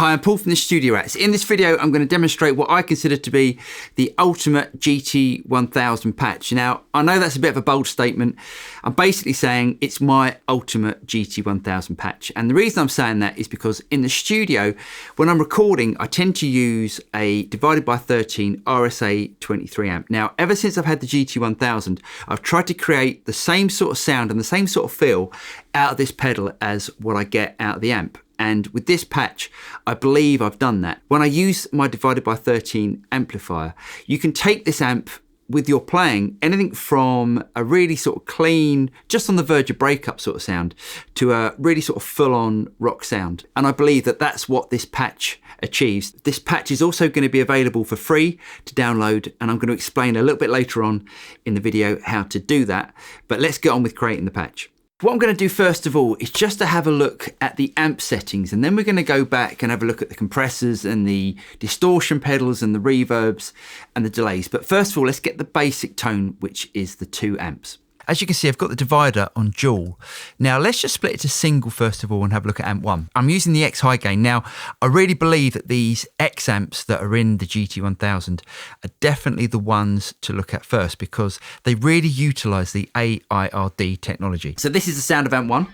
Hi, I'm Paul from the Studio Rats. In this video, I'm going to demonstrate what I consider to be the ultimate GT-1000 patch. Now, I know that's a bit of a bold statement. I'm basically saying it's my ultimate GT-1000 patch. And the reason I'm saying that is because in the studio, when I'm recording, I tend to use a divided by 13 RSA 23 amp. Now, ever since I've had the GT-1000, I've tried to create the same sort of sound and the same sort of feel out of this pedal as what I get out of the amp. And with this patch, I believe I've done that. When I use my divided by 13 amplifier, you can take this amp with your playing, anything from a really sort of clean, just on the verge of breakup sort of sound, to a really sort of full-on rock sound. And I believe that that's what this patch achieves. This patch is also going to be available for free to download, and I'm going to explain a little bit later on in the video how to do that. But let's get on with creating the patch. What I'm going to do first of all is just to have a look at the amp settings, and then we're going to go back and have a look at the compressors and the distortion pedals and the reverbs and the delays. But first of all, let's get the basic tone, which is the 2 amps. As you can see, I've got the divider on dual. Now let's just split it to single first of all and have a look at amp 1. I'm using the X high gain. Now, I really believe that these X amps that are in the GT-1000 are definitely the ones to look at first because they really utilize the AIRD technology. So this is the sound of amp 1.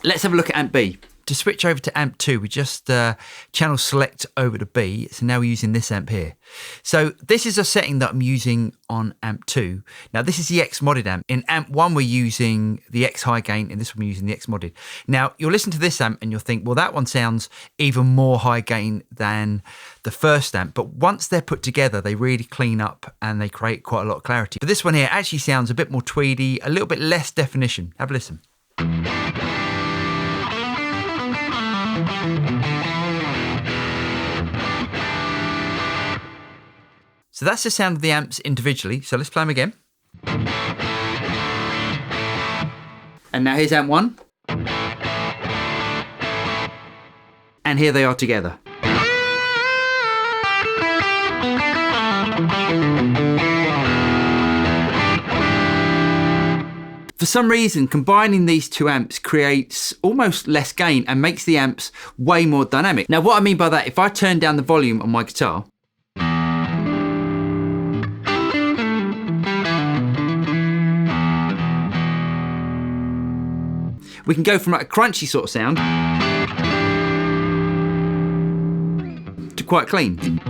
Let's have a look at amp B. To switch over to amp 2, we just channel select over to B. So now we're using this amp here. So this is a setting that I'm using on amp 2. Now this is the X modded amp. In amp 1, we're using the X high gain. In this one, we're using the X modded. Now you'll listen to this amp and you'll think, well, that one sounds even more high gain than the first amp. But once they're put together, they really clean up and they create quite a lot of clarity. But this one here actually sounds a bit more tweedy, a little bit less definition. Have a listen. So that's the sound of the amps individually. So let's play them again. And now here's amp 1. And here they are together. For some reason, combining these 2 amps creates almost less gain and makes the amps way more dynamic. Now, what I mean by that, if I turn down the volume on my guitar, we can go from like a crunchy sort of sound to quite clean.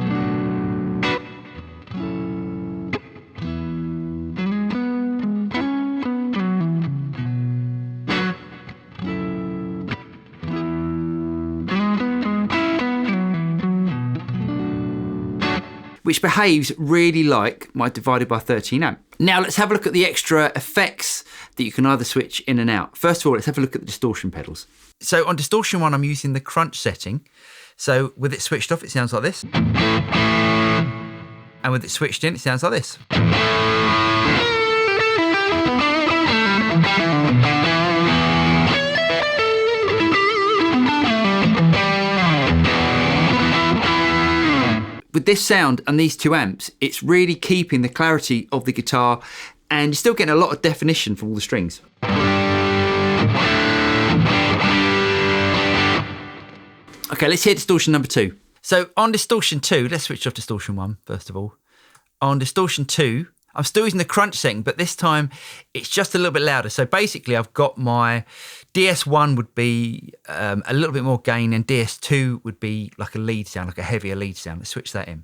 Which behaves really like my divided by 13 amp. Now let's have a look at the extra effects that you can either switch in and out. First of all, let's have a look at the distortion pedals. So on distortion 1, I'm using the crunch setting. So with it switched off, it sounds like this. And with it switched in, it sounds like this. With this sound and these 2 amps, it's really keeping the clarity of the guitar and you're still getting a lot of definition from all the strings. Okay, let's hear distortion number 2. So on distortion 2, let's switch off distortion 1 first of all. On distortion 2, I'm still using the crunch setting, but this time it's just a little bit louder. So basically I've got my DS1 would be a little bit more gain and DS2 would be like a lead sound, like a heavier lead sound. Let's switch that in.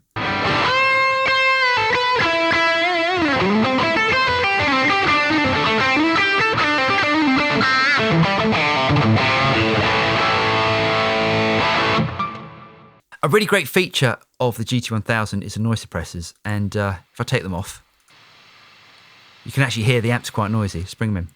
A really great feature of the GT-1000 is the noise suppressors, and if I take them off, you can actually hear the amps quite noisy. Let's bring them in.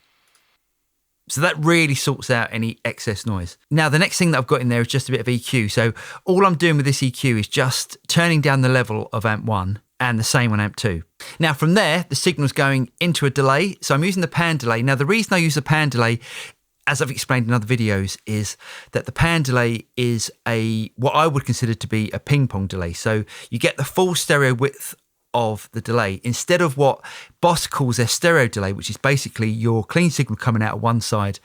So that really sorts out any excess noise. Now, the next thing that I've got in there is just a bit of EQ. So all I'm doing with this EQ is just turning down the level of amp 1 and the same on amp 2. Now from there, the signal's going into a delay. So I'm using the pan delay. Now the reason I use the pan delay as I've explained in other videos, is that the pan delay is what I would consider to be a ping pong delay. So you get the full stereo width of the delay instead of what Boss calls their stereo delay, which is basically your clean signal coming out of one side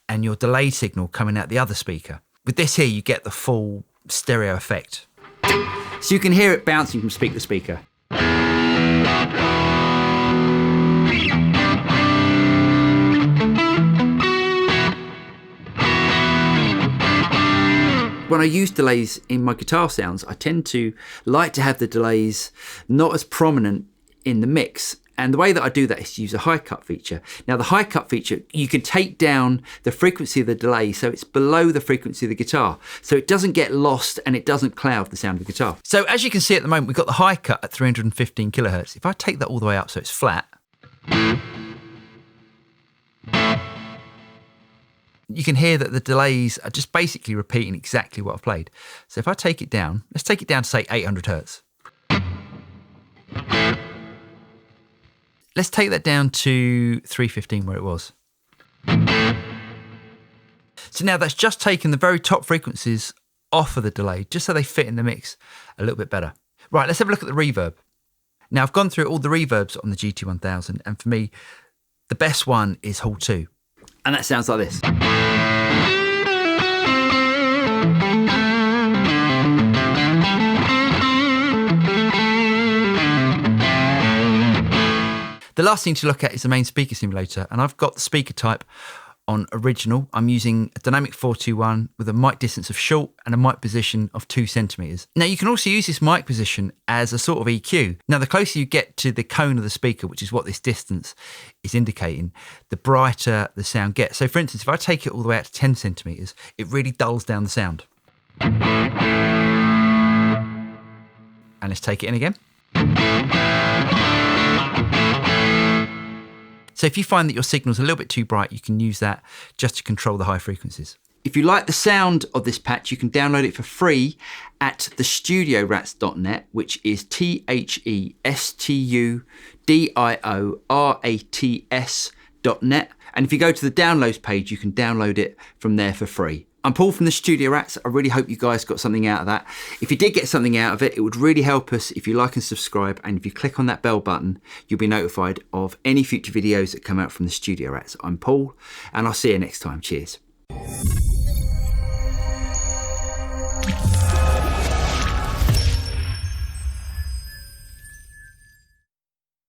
and your delayed signal coming out the other speaker. With this here, you get the full stereo effect. So you can hear it bouncing from speaker to speaker. When I use delays in my guitar sounds, I tend to like to have the delays not as prominent in the mix. And the way that I do that is to use a high cut feature. Now the high cut feature, you can take down the frequency of the delay so it's below the frequency of the guitar. So it doesn't get lost and it doesn't cloud the sound of the guitar. So as you can see at the moment, we've got the high cut at 315 kilohertz. If I take that all the way up so it's flat, you can hear that the delays are just basically repeating exactly what I've played. So if I take it down, let's take it down to say 800 hertz. Let's take that down to 315 where it was. So now that's just taken the very top frequencies off of the delay, just so they fit in the mix a little bit better. Right, let's have a look at the reverb. Now I've gone through all the reverbs on the GT-1000, and for me, the best one is Hall 2. And that sounds like this. The last thing to look at is the main speaker simulator, and I've got the speaker type on original. I'm using a dynamic 421 with a mic distance of short and a mic position of 2 centimeters. Now you can also use this mic position as a sort of EQ. Now the closer you get to the cone of the speaker, which is what this distance is indicating, the brighter the sound gets. So for instance, if I take it all the way out to 10 centimeters, it really dulls down the sound. And let's take it in again. So if you find that your signal's a little bit too bright, you can use that just to control the high frequencies. If you like the sound of this patch, you can download it for free at thestudiorats.net, which is thestudiorats.net. And if you go to the downloads page, you can download it from there for free. I'm Paul from the Studio Rats. I really hope you guys got something out of that. If you did get something out of it, it would really help us if you like and subscribe. And if you click on that bell button, you'll be notified of any future videos that come out from the Studio Rats. I'm Paul, and I'll see you next time. Cheers.